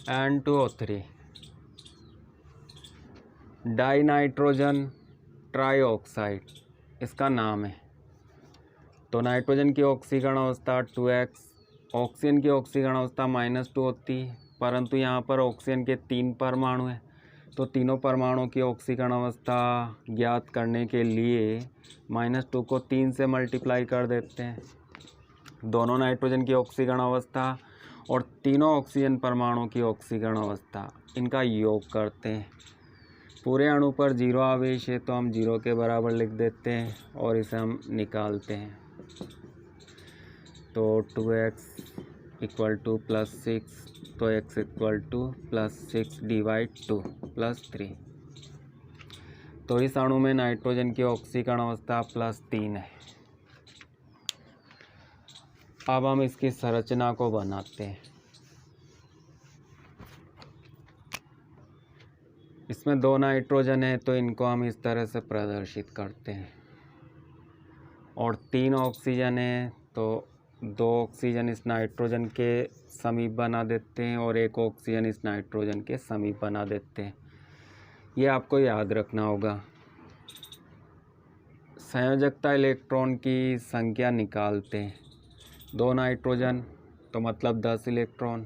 N2O3 die nitrogen trioxide इसका नाम है। तो नाइट्रोजन की ऑक्सीकरण अवस्था 2x, ऑक्सीजन की ऑक्सीकरण अवस्था -2 होती है, परंतु यहाँ पर ऑक्सीजन के 3 परमाणु हैं, तो तीनों परमाणुओं की ऑक्सीकरण अवस्था ज्ञात करने के लिए -2 को 3 से मल्टीप्लाई कर देते हैं। दोनों नाइट्रोजन की ऑक्सीकरण अवस्था और तीनों ऑक्सीजन परमाणुओं की ऑक्सीकरण अवस्था इनका योग करते हैं। पूरे अणु पर 0 आवेश है तो हम 0 के बराबर लिख देते हैं और इसे हम निकालते हैं। तो 2x = +6, तो x = +6 / 2 +3। तो इस अणु में नाइट्रोजन की ऑक्सीकरण अवस्था +3 है। अब हम इसकी संरचना को बनाते हैं। इसमें 2 नाइट्रोजन है तो इनको हम इस तरह से प्रदर्शित करते हैं, और 3 ऑक्सीजन है तो 2 ऑक्सीजन इस नाइट्रोजन के समीप बना देते हैं और 1 ऑक्सीजन इस नाइट्रोजन के समीप बना देते हैं। ये आपको याद रखना होगा। संयोजकता इलेक्ट्रॉन की संख्या निकालते हैं। 2 नाइट्रोजन तो मतलब 10 इलेक्ट्रॉन,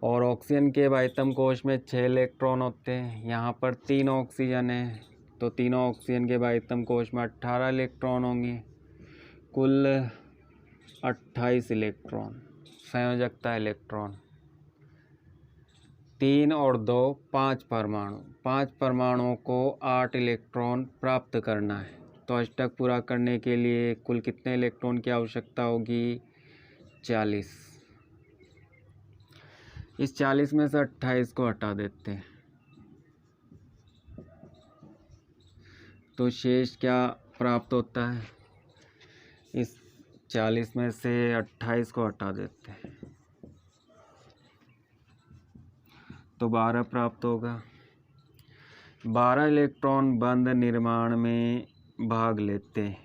और ऑक्सीजन के वायतम कोश में 6 इलेक्ट्रॉन होते हैं। यहाँ पर 3 ऑक्सीजन है तो तीनों ऑक्सीजन के वायतम कोश में 18 इलेक्ट्रॉन होंगे, कुल 28 इलेक्ट्रॉन संयोजकता इलेक्ट्रॉन। 3 और 2 5 परमाणु, 5 परमाणुओं को 8 इलेक्ट्रॉन प्राप्त करना है। तो अष्टक पूरा करने के लिए कुल कितने इलेक्ट्रॉन की आवश्यकता होगी? 40। इस 40 में से 28 को हटा देते हैं तो शेष क्या प्राप्त होता है? इस 40 में से 28 को हटा देते हैं तो 12 प्राप्त होगा। 12 इलेक्ट्रॉन बंध निर्माण में भाग लेते हैं।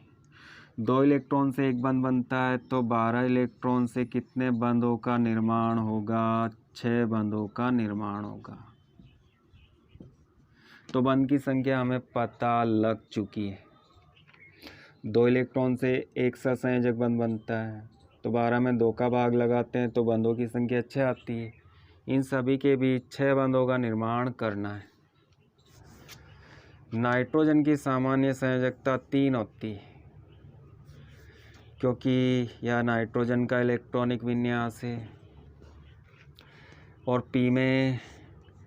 2 इलेक्ट्रॉन से एक बंध बनता है तो 12 इलेक्ट्रॉन से कितने बंधों का निर्माण होगा? 6 बंधों का निर्माण होगा। तो बंध की संख्या हमें पता लग चुकी है। 2 इलेक्ट्रॉन से एक सहसंयोजक बंध बनता है तो 12 में 2 का भाग लगाते हैं तो बंधों की संख्या 6 आती है। इन सभी के बीच 6 बंधों का निर्माण करना है। नाइट्रोजन की सामान्य संयोजकता 3 होती है क्योंकि यह नाइट्रोजन का इलेक्ट्रॉनिक विन्यास है, और P में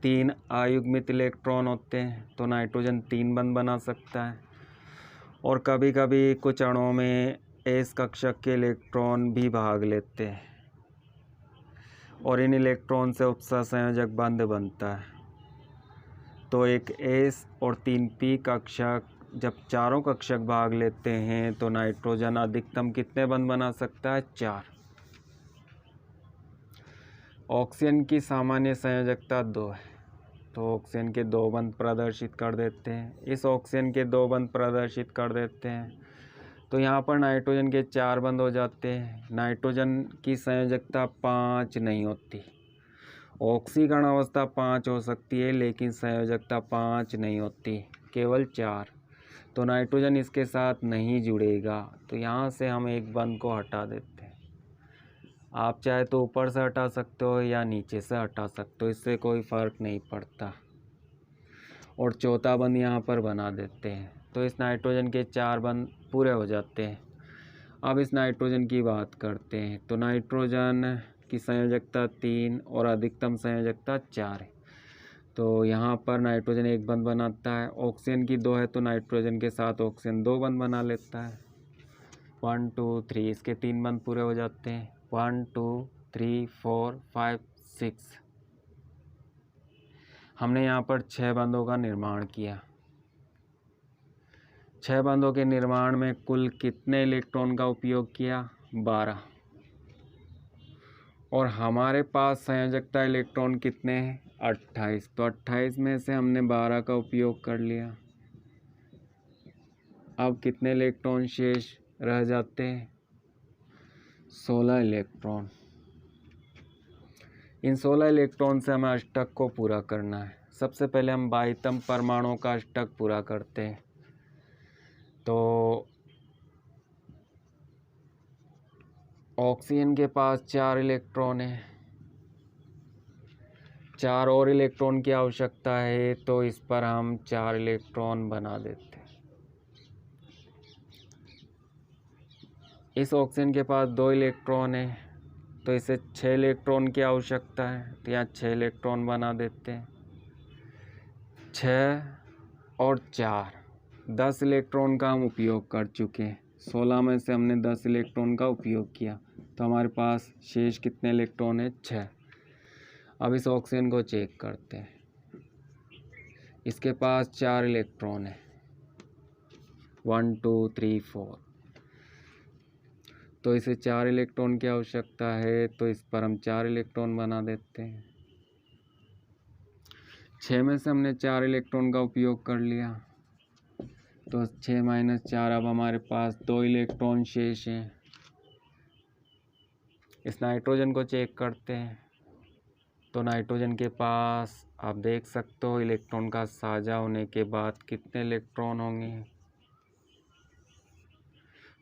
3 अयुग्मित इलेक्ट्रॉन होते हैं तो नाइट्रोजन 3 बंध बना सकता है। और कभी कभी कुछ अणुओं में S कक्षक के इलेक्ट्रॉन भी भाग लेते हैं और इन इलेक्ट्रॉन से उपसहसंयोजक बंध बनता है। तो एक S और 3 P कक्षक, जब चारों कक्षक भाग लेते हैं तो नाइट्रोजन अधिकतम कितने बंध बना सकता है? 4। ऑक्सीजन की सामान्य संयोजकता 2 है तो ऑक्सीजन के 2 बंध प्रदर्शित कर देते हैं। इस ऑक्सीजन के 2 बंध प्रदर्शित कर देते हैं तो यहाँ पर नाइट्रोजन के 4 बंध हो जाते हैं। नाइट्रोजन की संयोजकता 5 नहीं होती। ऑक्सीकरण अवस्था 5 हो सकती है लेकिन संयोजकता 5 नहीं होती, केवल 4। तो नाइट्रोजन इसके साथ नहीं जुड़ेगा तो यहाँ से हम एक बंध को हटा देते हैं। आप चाहे तो ऊपर से हटा सकते हो या नीचे से हटा सकते हो, इससे कोई फ़र्क नहीं पड़ता। और चौथा बंध यहाँ पर बना देते हैं तो इस नाइट्रोजन के 4 बंध पूरे हो जाते हैं। अब इस नाइट्रोजन की बात करते हैं तो नाइट्रोजन की संयोजकता 3 और अधिकतम संयोजकता 4 है। तो यहाँ पर नाइट्रोजन एक बंध बनाता है। ऑक्सीजन की 2 है तो नाइट्रोजन के साथ ऑक्सीजन 2 बंध बना लेता है। 1 2 3 इसके 3 बंध पूरे हो जाते हैं। 1 2 3 4 5 6। हमने यहाँ पर 6 बंधों का निर्माण किया। 6 बंधों के निर्माण में कुल कितने इलेक्ट्रॉन का उपयोग किया? 12। और हमारे पास संयोजकता इलेक्ट्रॉन कितने हैं? 28। तो 28 में से हमने 12 का उपयोग कर लिया। अब कितने इलेक्ट्रॉन शेष रह जाते हैं? 16 इलेक्ट्रॉन। इन 16 इलेक्ट्रॉन से हमें अष्टक को पूरा करना है। सबसे पहले हम 22 परमाणुओं का अष्टक पूरा करते हैं। तो ऑक्सीजन के पास 4 इलेक्ट्रॉन है, 4 और इलेक्ट्रॉन की आवश्यकता है, तो इस पर हम 4 इलेक्ट्रॉन बना देते हैं। इस ऑक्सीजन के पास 2 इलेक्ट्रॉन है, तो इसे 6 इलेक्ट्रॉन की आवश्यकता है, तो यहाँ 6 इलेक्ट्रॉन बना देते हैं। 6 और 4 10 इलेक्ट्रॉन का हम उपयोग कर चुके हैं। 16 में से हमने 10 इलेक्ट्रॉन का उपयोग किया, तो हमारे पास शेष कितने इलेक्ट्रॉन है? 6। अब इस ऑक्सीजन को चेक करते हैं। इसके पास 4 इलेक्ट्रॉन है, 1 2 3 4, तो इसे 4 इलेक्ट्रॉन की आवश्यकता है, तो इस पर हम 4 इलेक्ट्रॉन बना देते हैं। 6 में से हमने 4 इलेक्ट्रॉन का उपयोग कर लिया, तो 6 - 4, अब हमारे पास 2 इलेक्ट्रॉन शेष हैं। इस नाइट्रोजन को चेक करते हैं। तो नाइट्रोजन के पास आप देख सकते हो इलेक्ट्रॉन का साझा होने के बाद कितने इलेक्ट्रॉन होंगे?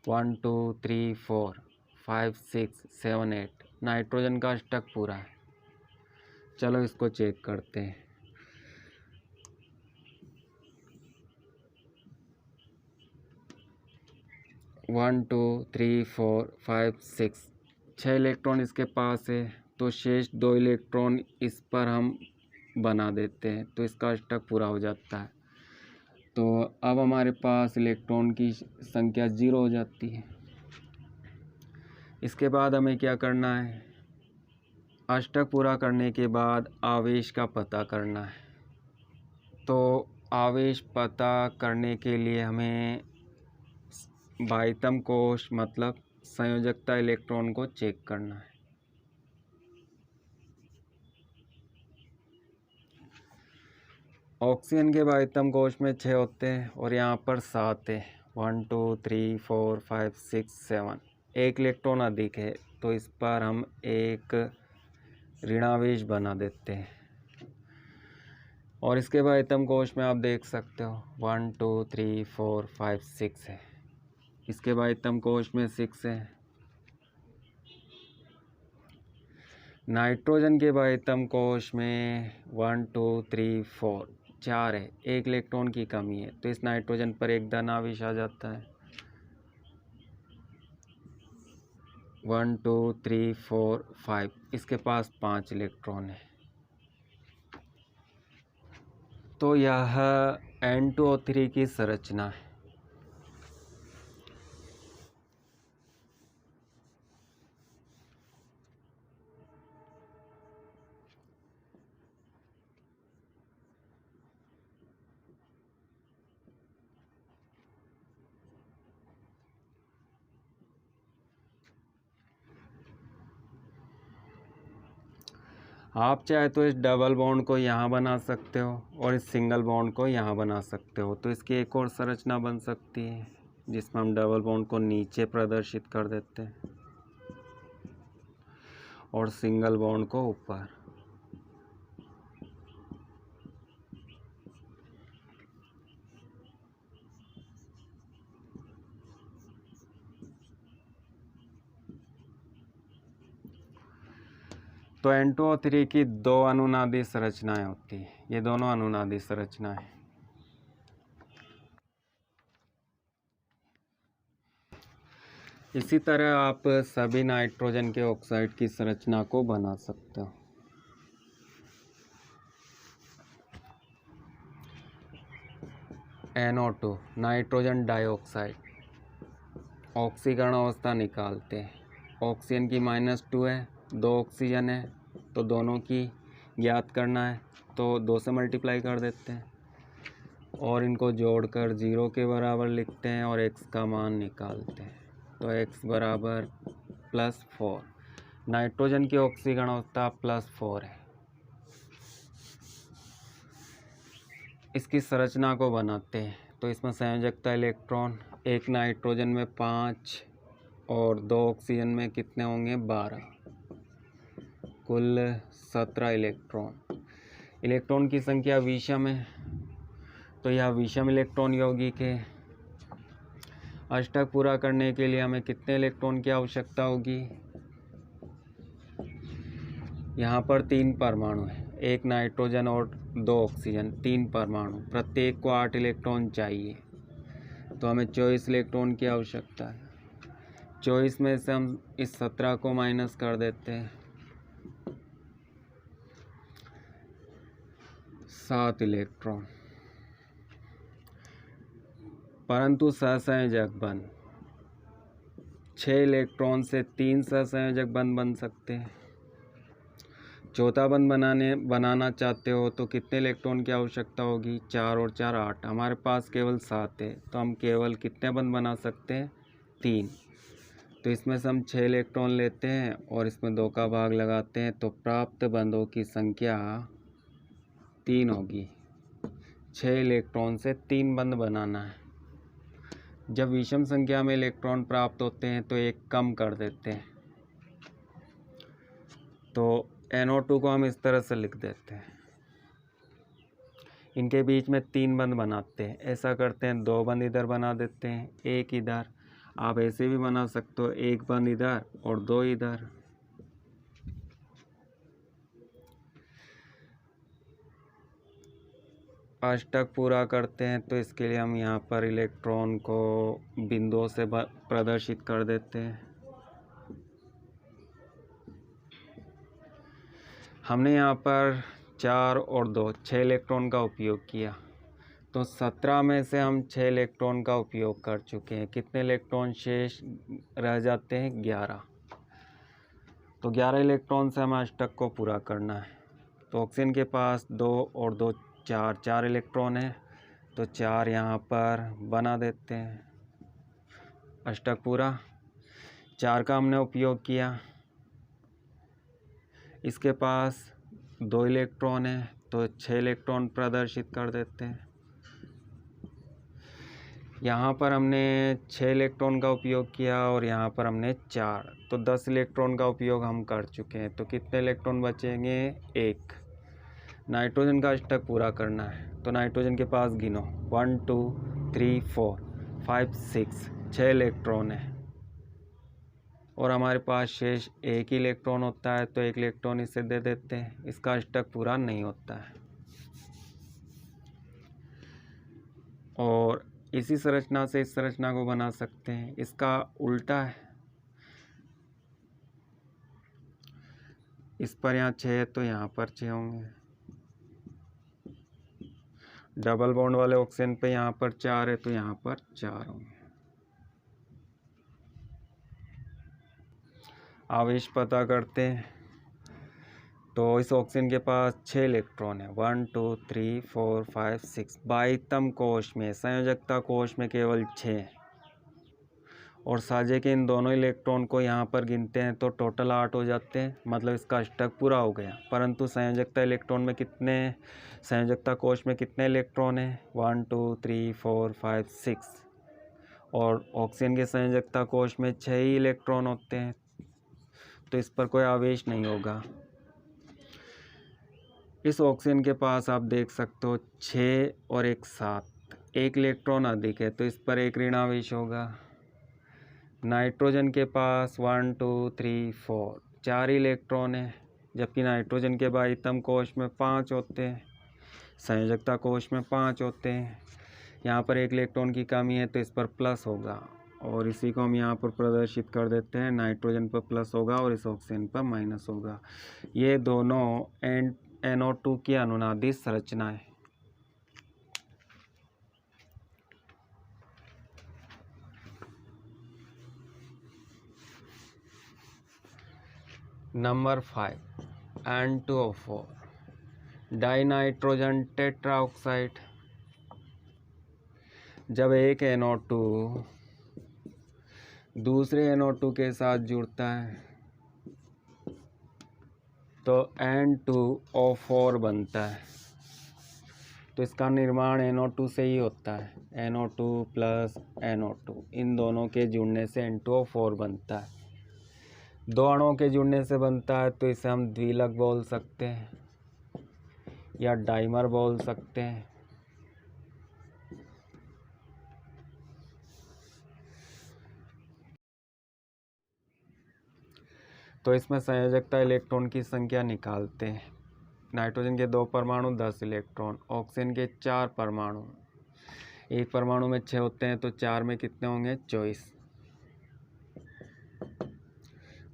1 2 3 4 5 6 7 8। नाइट्रोजन का अष्टक पूरा है। चलो इसको चेक करते हैं। वन 2 3 4 5 6, 6 इलेक्ट्रॉन इसके पास है, तो शेष 2 इलेक्ट्रॉन इस पर हम बना देते हैं, तो इसका अष्टक पूरा हो जाता है। तो अब हमारे पास इलेक्ट्रॉन की संख्या 0 हो जाती है। इसके बाद हमें क्या करना है? अष्टक पूरा करने के बाद आवेश का पता करना है। तो आवेश पता करने के लिए हमें 22वां कोश मतलब संयोजकता इलेक्ट्रॉन को चेक करना है। ऑक्सीजन के 22वां कोश में 6 होते हैं और यहाँ पर 7 है। 1 2 3 4 5 6 7, एक इलेक्ट्रॉन अधिक है, तो इस पर हम एक ऋणावेश बना देते हैं। और इसके 22वां कोश में आप देख सकते हो 1 2 3 4 5 6 है। इसके 22वां कोश में 6 है। नाइट्रोजन के 22वां कोश में 1 2 3 4 4 है, एक इलेक्ट्रॉन की कमी है, तो इस नाइट्रोजन पर एक धनावेश आ जाता है। 1 2 3 4 5, इसके पास 5 इलेक्ट्रॉन है। तो यह N2O3 की संरचना है। आप चाहे तो इस डबल बॉन्ड को यहाँ बना सकते हो और इस सिंगल बॉन्ड को यहाँ बना सकते हो, तो इसकी एक और संरचना बन सकती है जिसमें हम डबल बॉन्ड को नीचे प्रदर्शित कर देते हैं और सिंगल बॉन्ड को ऊपर। तो N2O3 की 2 अनुनादी संरचनाएं होती है। ये दोनों अनुनादी संरचनाएं। इसी तरह आप सभी नाइट्रोजन के ऑक्साइड की संरचना को बना सकते हो। NO2 नाइट्रोजन डाइऑक्साइड, ऑक्सीकरण अवस्था निकालते हैं। ऑक्सीजन की -2 है, 2 ऑक्सीजन है, तो दोनों की ज्ञात करना है, तो 2 से मल्टीप्लाई कर देते हैं और इनको जोड़कर 0 के बराबर लिखते हैं और x का मान निकालते हैं। तो x बराबर +4। नाइट्रोजन की ऑक्सीकरण अवस्था +4 है। इसकी संरचना को बनाते हैं, तो इसमें संयोजकता इलेक्ट्रॉन, एक नाइट्रोजन में 5 और 2 ऑक्सीजन में कितने होंगे? 12। कुल 17 इलेक्ट्रॉन। इलेक्ट्रॉन की संख्या विषम है, तो यह विषम इलेक्ट्रॉन यौगिक है। अष्टक पूरा करने के लिए हमें कितने इलेक्ट्रॉन की आवश्यकता होगी? यहाँ पर 3 परमाणु है, 1 नाइट्रोजन और 2 ऑक्सीजन, 3 परमाणु, प्रत्येक को 8 इलेक्ट्रॉन चाहिए, तो हमें 24 इलेक्ट्रॉन की आवश्यकता है। 24 में से हम इस 17 को माइनस कर देते हैं, 7 इलेक्ट्रॉन। परंतु सहसंयोजक बंध 6 इलेक्ट्रॉन से 3 सहसंयोजक बंध बन सकते हैं। चौथा बंध बनाना चाहते हो तो कितने इलेक्ट्रॉन की आवश्यकता होगी? 4 और 4 8। हमारे पास केवल 7 है, तो हम केवल कितने बंध बना सकते हैं? 3। तो इसमें से हम 6 इलेक्ट्रॉन लेते हैं और इसमें 2 का भाग लगाते हैं, तो प्राप्त बंधों की संख्या 3 होगी। 6 इलेक्ट्रॉन से 3 बंध बनाना है। जब विषम संख्या में इलेक्ट्रॉन प्राप्त होते हैं तो एक कम कर देते हैं, तो NO2 को हम इस तरह से लिख देते हैं। इनके बीच में 3 बंध बनाते हैं। ऐसा करते हैं, 2 बंध इधर बना देते हैं, 1 इधर। आप ऐसे भी बना सकते हो, 1 बंध इधर और 2 इधर। अष्टक पूरा करते हैं, तो इसके लिए हम यहाँ पर इलेक्ट्रॉन को बिंदुओं से प्रदर्शित कर देते हैं। हमने यहाँ पर 4 और 2 6 इलेक्ट्रॉन का उपयोग किया, तो 17 में से हम 6 इलेक्ट्रॉन का उपयोग कर चुके हैं। कितने इलेक्ट्रॉन शेष रह जाते हैं? 11। तो 11 इलेक्ट्रॉन से हमें अष्टक को पूरा करना है। तो ऑक्सीजन के पास 2 और 2 4 इलेक्ट्रॉन है, तो 4 यहाँ पर बना देते हैं। अष्टक पूरा। 4 का हमने उपयोग किया। इसके पास 2 इलेक्ट्रॉन है, तो 6 इलेक्ट्रॉन प्रदर्शित कर देते हैं। यहाँ पर हमने 6 इलेक्ट्रॉन का उपयोग किया और यहाँ पर हमने 4, तो 10 इलेक्ट्रॉन का उपयोग हम कर चुके हैं। तो कितने इलेक्ट्रॉन बचेंगे? 1। नाइट्रोजन का अष्टक पूरा करना है, तो नाइट्रोजन के पास गिनो, 1 2 3 4 5 6 इलेक्ट्रॉन है और हमारे पास शेष 1 ही इलेक्ट्रॉन होता है, तो 1 इलेक्ट्रॉन इसे दे देते हैं। इसका अष्टक पूरा नहीं होता है। और इसी संरचना से इस संरचना को बना सकते हैं। इसका उल्टा है, इस पर यहाँ 6 है तो यहाँ पर 6 होंगे। डबल बॉन्ड वाले ऑक्सीजन पे यहाँ पर 4 है तो यहाँ पर 4 होंगे। आवेश पता करते हैं, तो इस ऑक्सीजन के पास 6 इलेक्ट्रॉन है, 1 2 3 4 5 6। बाह्यतम कोश में, संयोजकता कोश में केवल 6, और साझे के इन दोनों इलेक्ट्रॉन को यहाँ पर गिनते हैं तो टोटल 8 हो जाते हैं, मतलब इसका अष्टक पूरा हो गया। परंतु संयोजकता इलेक्ट्रॉन में कितने, संयोजकता कोश में कितने इलेक्ट्रॉन हैं? 1 2 3 4 5 6, और ऑक्सीजन के संयोजकता कोश में 6 ही इलेक्ट्रॉन होते हैं, तो इस पर कोई आवेश नहीं होगा। इस ऑक्सीजन के पास आप देख सकते हो 6 और 1 7, 1 इलेक्ट्रॉन अधिक है, तो इस पर एक ऋण आवेश होगा। नाइट्रोजन के पास 1 2 3 4 4 इलेक्ट्रॉन है, जबकि नाइट्रोजन के बाह्यतम कोश में 5 होते हैं, संयोजकता कोश में 5 होते हैं। यहाँ पर 1 इलेक्ट्रॉन की कमी है, तो इस पर प्लस होगा, और इसी को हम यहाँ पर प्रदर्शित कर देते हैं। नाइट्रोजन पर प्लस होगा और इस ऑक्सीजन पर माइनस होगा। ये दोनों NO2 की अनुनादी संरचना है। Number 5 N2O4 dinitrogen tetroxide. जब एक NO2 दूसरे NO2 के साथ जुड़ता है तो N2O4 बनता है। तो इसका निर्माण NO2 से ही होता है, NO2 प्लस NO2, इन दोनों के जुड़ने से N2O4 बनता है। दो अणुओं के जुड़ने से बनता है, तो इसे हम द्विलक बोल सकते हैं या डाइमर बोल सकते हैं। तो इसमें संयोजकता इलेक्ट्रॉन की संख्या निकालते हैं। नाइट्रोजन के 2 परमाणु 10 इलेक्ट्रॉन, ऑक्सीजन के 4 परमाणु, एक परमाणु में 6 होते हैं, तो 4 में कितने होंगे 24,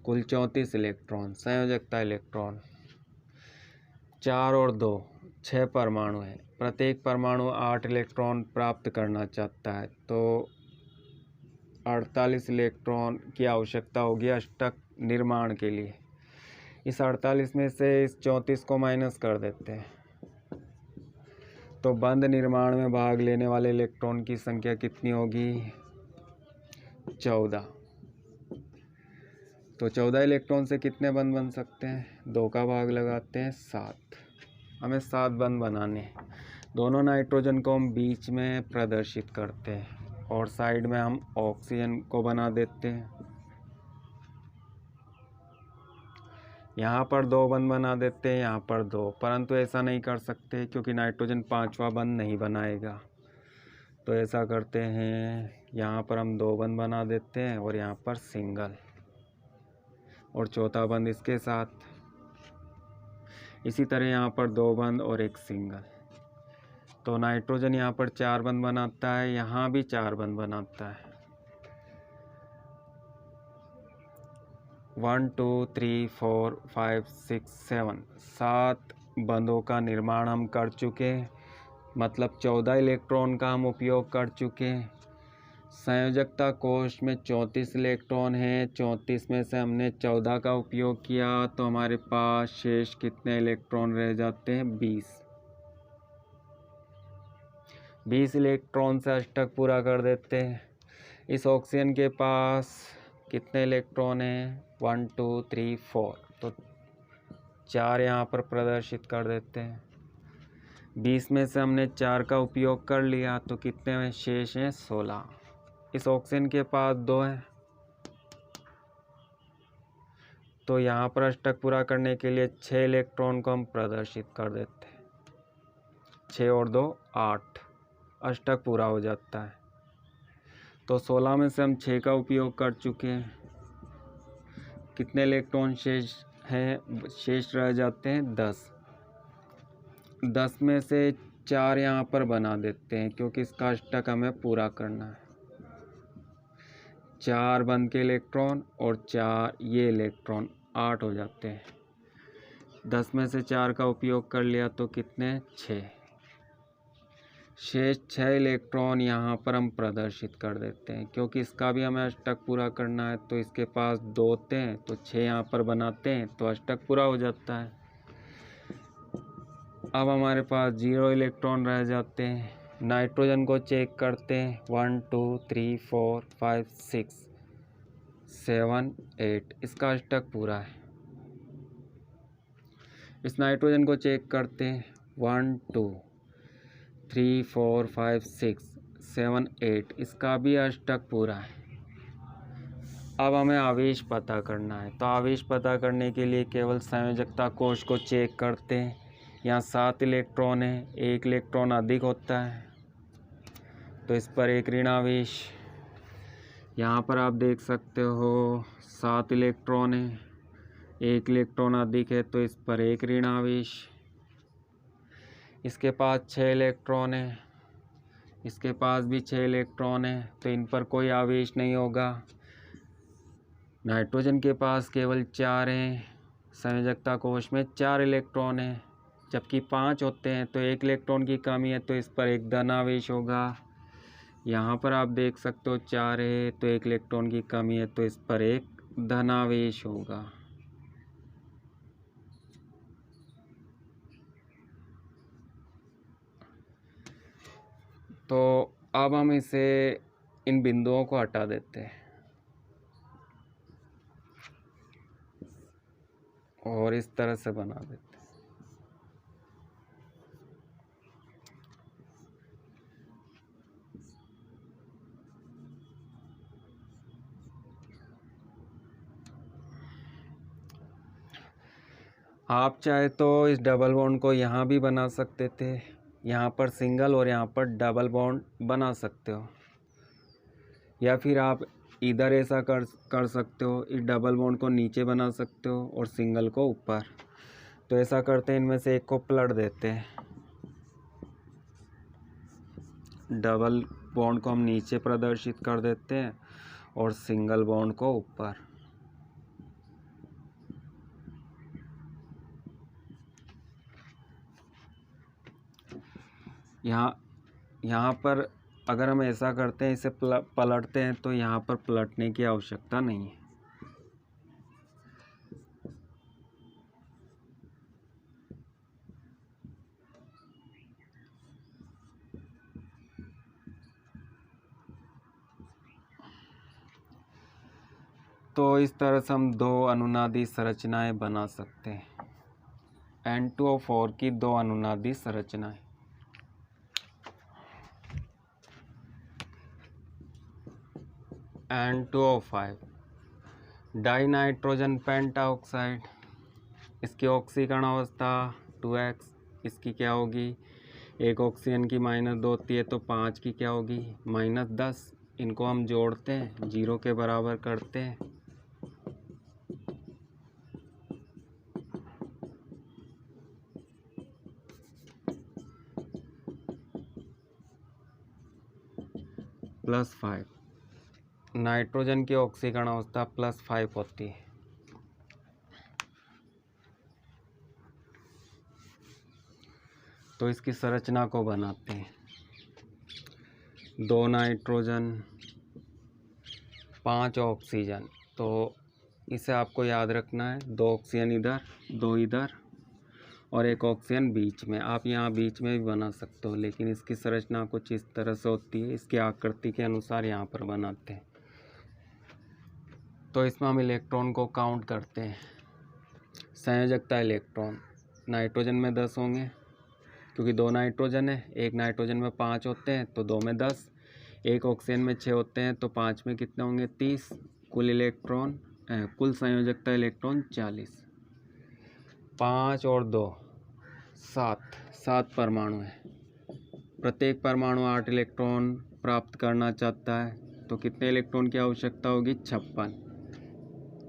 कुल 34 इलेक्ट्रॉन। संयोजकता इलेक्ट्रॉन 4 और 2 6 परमाणु हैं, प्रत्येक परमाणु 8 इलेक्ट्रॉन प्राप्त करना चाहता है, तो 48 इलेक्ट्रॉन की आवश्यकता होगी अष्टक निर्माण के लिए। इस 48 में से इस 34 को माइनस कर देते हैं, तो बंध निर्माण में भाग लेने वाले इलेक्ट्रॉन की संख्या कितनी होगी 14। तो 14 इलेक्ट्रॉन से कितने बंध बन सकते हैं, 2 का भाग लगाते हैं 7। हमें 7 बंध बनाने हैं। दोनों नाइट्रोजन को हम बीच में प्रदर्शित करते हैं और साइड में हम ऑक्सीजन को बना देते हैं। यहाँ पर 2 बंध बना देते हैं, यहाँ पर 2, परंतु ऐसा नहीं कर सकते क्योंकि नाइट्रोजन 5वां बंध नहीं बनाएगा। तो ऐसा करते हैं, यहाँ पर हम 2 बंध बना देते हैं और यहाँ पर सिंगल, और चौथा बंध इसके साथ। इसी तरह यहाँ पर 2 बंध और एक सिंगल। तो नाइट्रोजन यहाँ पर 4 बंध बनाता है, यहाँ भी 4 बंध बनाता है। 1 2 3 4 5 6 7 7 बंधों का निर्माण हम कर चुके हैं, मतलब 14 इलेक्ट्रॉन का हम उपयोग कर चुके हैं। संयोजकता कोश में 34 इलेक्ट्रॉन हैं, 34 में से हमने 14 का उपयोग किया, तो हमारे पास शेष कितने इलेक्ट्रॉन रह जाते हैं 20 इलेक्ट्रॉन से अष्टक पूरा कर देते हैं। इस ऑक्सीजन के पास कितने इलेक्ट्रॉन हैं 1 2 3 4, तो 4 यहाँ पर प्रदर्शित कर देते हैं। 20 में से हमने 4 का उपयोग कर लिया, तो कितने में शेष हैं 16। इस ऑक्सीजन के पास 2 हैं, तो यहाँ पर अष्टक पूरा करने के लिए 6 इलेक्ट्रॉन को हम प्रदर्शित कर देते हैं। 6 और 2 8, अष्टक पूरा हो जाता है। तो 16 में से हम 6 का उपयोग कर चुके हैं। कितने इलेक्ट्रॉन शेष हैं, शेष रह जाते हैं 10। 10 में से 4 यहाँ पर बना देते हैं क्योंकि इसका अष्टक हमें पूरा करना है। 4 बंध के इलेक्ट्रॉन और 4 ये इलेक्ट्रॉन 8 हो जाते हैं। 10 में से 4 का उपयोग कर लिया, तो कितने 6। शेष 6 इलेक्ट्रॉन यहाँ पर हम प्रदर्शित कर देते हैं क्योंकि इसका भी हमें अष्टक पूरा करना है। तो इसके पास 2 होते हैं, तो 6 यहाँ पर बनाते हैं, तो अष्टक पूरा हो जाता है। अब हमारे पास 0 इलेक्ट्रॉन रह जाते हैं। नाइट्रोजन को चेक करते हैं, 1 2 3 4 5 6 7 8, इसका अष्टक पूरा है। इस नाइट्रोजन को चेक करते हैं, 1 2 3 4 5 6 7 8, इसका भी अष्टक पूरा है। अब हमें आवेश पता करना है, तो आवेश पता करने के लिए केवल संयोजकता कोश को चेक करते हैं। यहाँ 7 इलेक्ट्रॉन है, 1 इलेक्ट्रॉन अधिक होता है, तो इस पर एक ऋण आवेश। यहाँ पर आप देख सकते हो 7 इलेक्ट्रॉन है, 1 इलेक्ट्रॉन अधिक है, तो इस पर एक ऋण आवेश। इसके पास 6 इलेक्ट्रॉन है, इसके पास भी 6 इलेक्ट्रॉन है, तो इन पर कोई आवेश नहीं होगा। नाइट्रोजन के पास केवल 4 हैं, संयोजकता कोश में 4 इलेक्ट्रॉन हैं, जबकि 5 होते हैं, तो 1 इलेक्ट्रॉन की कमी है, तो इस पर एक धन आवेश होगा। यहाँ पर आप देख सकते हो 4 है, तो 1 इलेक्ट्रॉन की कमी है, तो इस पर एक धन आवेश होगा। तो अब हम इसे इन बिंदुओं को हटा देते हैं और इस तरह से बना देते हैं। आप चाहे तो इस डबल बॉन्ड को यहाँ भी बना सकते थे, यहाँ पर सिंगल और यहाँ पर डबल बॉन्ड बना सकते हो, या फिर आप इधर ऐसा कर सकते हो, इस डबल बॉन्ड को नीचे बना सकते हो और सिंगल को ऊपर। तो ऐसा करते हैं, इनमें से एक को पलट देते हैं, डबल बॉन्ड को हम नीचे प्रदर्शित कर देते हैं और सिंगल बॉन्ड को ऊपर। यहाँ पर अगर हम ऐसा करते हैं, इसे पलटते हैं, तो यहाँ पर पलटने की आवश्यकता नहीं है। तो इस तरह से हम दो अनुनादी संरचनाएं बना सकते हैं, N2O4 की दो अनुनादी संरचनाएं। N2O5 डाई नाइट्रोजन पेंटाऑक्साइड, इसकी ऑक्सीकरण अवस्था 2x, इसकी क्या होगी, एक ऑक्सीजन की -2 होती है, तो 5 की क्या होगी, -10। इनको हम जोड़ते हैं, 0 के बराबर करते हैं, +5। नाइट्रोजन की ऑक्सीकरण अवस्था +5 होती है। तो इसकी संरचना को बनाते हैं, 2 नाइट्रोजन 5 ऑक्सीजन। तो इसे आपको याद रखना है, 2 ऑक्सीजन इधर, 2 इधर और एक ऑक्सीजन बीच में। आप यहाँ बीच में भी बना सकते हो, लेकिन इसकी संरचना कुछ इस तरह से होती है, इसकी आकृति के अनुसार यहाँ पर बनाते हैं। तो इसमें हम इलेक्ट्रॉन को काउंट करते हैं। संयोजकता इलेक्ट्रॉन, नाइट्रोजन में 10 होंगे, क्योंकि 2 नाइट्रोजन है, एक नाइट्रोजन में 5 होते हैं, तो 2 में 10। एक ऑक्सीजन में 6 होते हैं, तो 5 में कितने होंगे, 30। कुल संयोजकता इलेक्ट्रॉन 40। 5 और 2 7 परमाणु हैं। प्रत्येक परमाणु 8 इलेक्ट्रॉन प्राप्त करना चाहता है, तो कितने इलेक्ट्रॉन की आवश्यकता होगी, 56।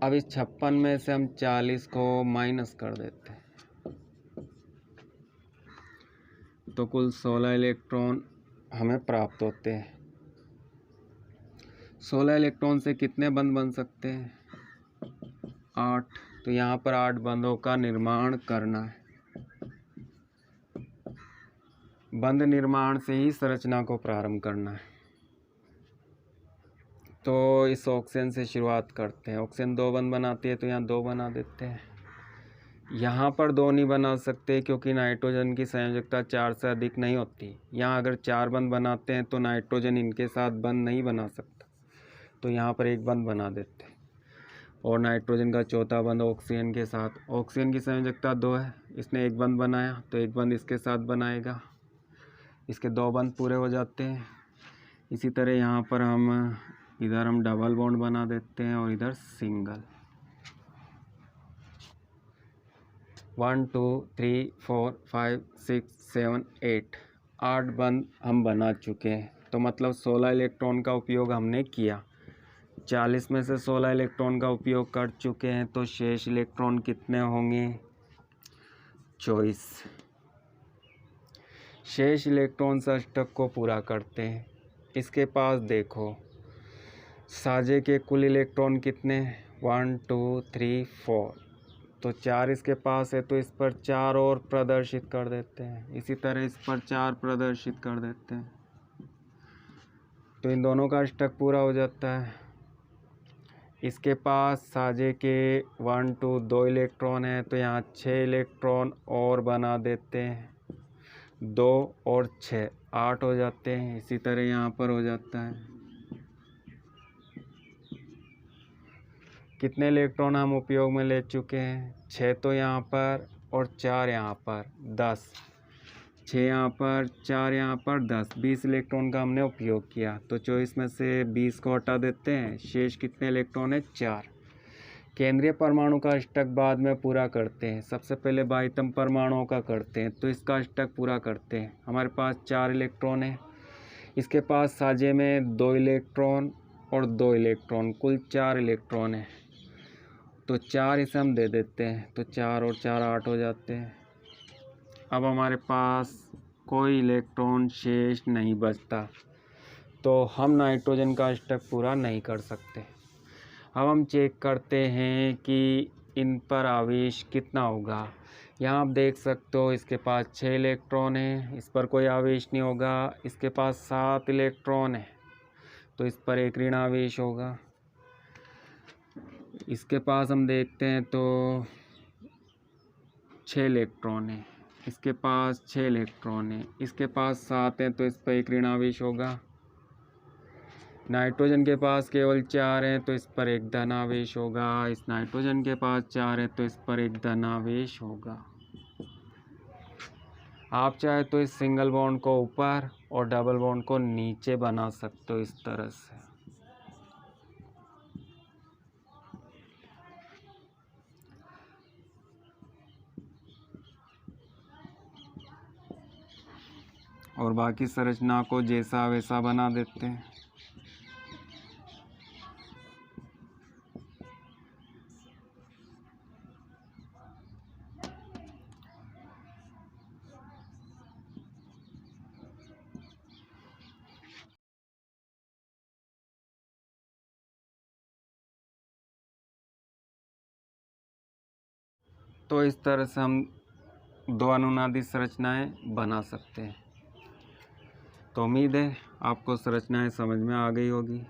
अब इस 56 में से हम 40 को माइनस कर देते हैं, तो कुल 16 इलेक्ट्रॉन हमें प्राप्त होते हैं। 16 इलेक्ट्रॉन से कितने बंध बन सकते हैं, 8। तो यहाँ पर 8 बंधों का निर्माण करना है। बंध निर्माण से ही संरचना को प्रारंभ करना है। तो इस ऑक्सीजन से शुरुआत करते हैं। ऑक्सीजन 2 बंध बनाती है, तो यहाँ 2 बना देते हैं। यहाँ पर 2 नहीं बना सकते, क्योंकि नाइट्रोजन की संयोजकता 4 से अधिक नहीं होती। यहाँ अगर 4 बंध बनाते हैं, तो नाइट्रोजन इनके साथ बंध नहीं बना सकता, तो यहाँ पर 1 बंध बना देते हैं। और नाइट्रोजन का चौथा बंध ऑक्सीजन के साथ, ऑक्सीजन की संयोजकता 2 है, इसने 1 बंध बनाया, तो 1 बंध इसके साथ बनाएगा, इसके 2 बंध पूरे हो जाते हैं। इसी तरह यहाँ पर इधर हम डबल बॉन्ड बना देते हैं और इधर सिंगल। 1 2 3 4 5 6 7 8 बंध हम बना चुके हैं। तो मतलब 16 इलेक्ट्रॉन का उपयोग हमने किया। 40 में से 16 इलेक्ट्रॉन का उपयोग कर चुके हैं, तो शेष इलेक्ट्रॉन कितने होंगे, 24। शेष इलेक्ट्रॉन से अष्टक को पूरा करते हैं। इसके पास देखो, साझे के कुल इलेक्ट्रॉन कितने, 1 2 3 4, तो 4 इसके पास है, तो इस पर 4 और प्रदर्शित कर देते हैं। इसी तरह इस पर 4 प्रदर्शित कर देते हैं, तो इन दोनों का अष्टक पूरा हो जाता है। इसके पास साझे के 1 2 2 इलेक्ट्रॉन है, तो यहाँ 6 इलेक्ट्रॉन और बना देते हैं, 2 और 6 8 हो जाते हैं। इसी तरह यहाँ पर हो जाता है। कितने इलेक्ट्रॉन हम उपयोग में ले चुके हैं, 6 तो यहाँ पर और 4 यहाँ पर, 10। 6 यहाँ पर, 4 यहाँ पर, 10, 20 इलेक्ट्रॉन का हमने उपयोग किया। तो 24 में से 20 को हटा देते हैं, शेष कितने इलेक्ट्रॉन है, 4। केंद्रीय परमाणु का अष्टक बाद में पूरा करते हैं। सबसे पहले बाह्यतम परमाणुओं का करते हैं, तो इसका अष्टक पूरा करते हैं। हमारे पास 4 इलेक्ट्रॉन है, इसके पास साझे में 2 इलेक्ट्रॉन और 2 इलेक्ट्रॉन, कुल 4 इलेक्ट्रॉन है। तो 4 इसे हम दे देते हैं, तो 4 और 4 8 हो जाते हैं। अब हमारे पास कोई इलेक्ट्रॉन शेष नहीं बचता, तो हम नाइट्रोजन का अष्टक पूरा नहीं कर सकते। अब हम चेक करते हैं कि इन पर आवेश कितना होगा। यहाँ आप देख सकते हो इसके पास 6 इलेक्ट्रॉन है, इस पर कोई आवेश नहीं होगा। इसके पास 7 इलेक्ट्रॉन है, तो इस पर एक ऋण आवेश होगा। इसके पास हम देखते हैं तो 6 इलेक्ट्रॉन है, इसके पास 6 इलेक्ट्रॉन है, इसके पास 7 है, तो इस पर एक ऋण आवेश होगा। नाइट्रोजन के पास केवल 4 हैं, तो इस पर एक धन आवेश होगा। इस नाइट्रोजन के पास 4 है, तो इस पर एक धन आवेश होगा। आप चाहे तो इस सिंगल बॉन्ड को ऊपर और डबल बॉन्ड को नीचे बना सकते हो, इस तरह से। और बाकी संरचना को जैसा वैसा बना देते हैं। तो इस तरह से हम 2 अनुनादी संरचनाएं बना सकते हैं। तो उम्मीद है आपको संरचनाएं समझ में आ गई होगी।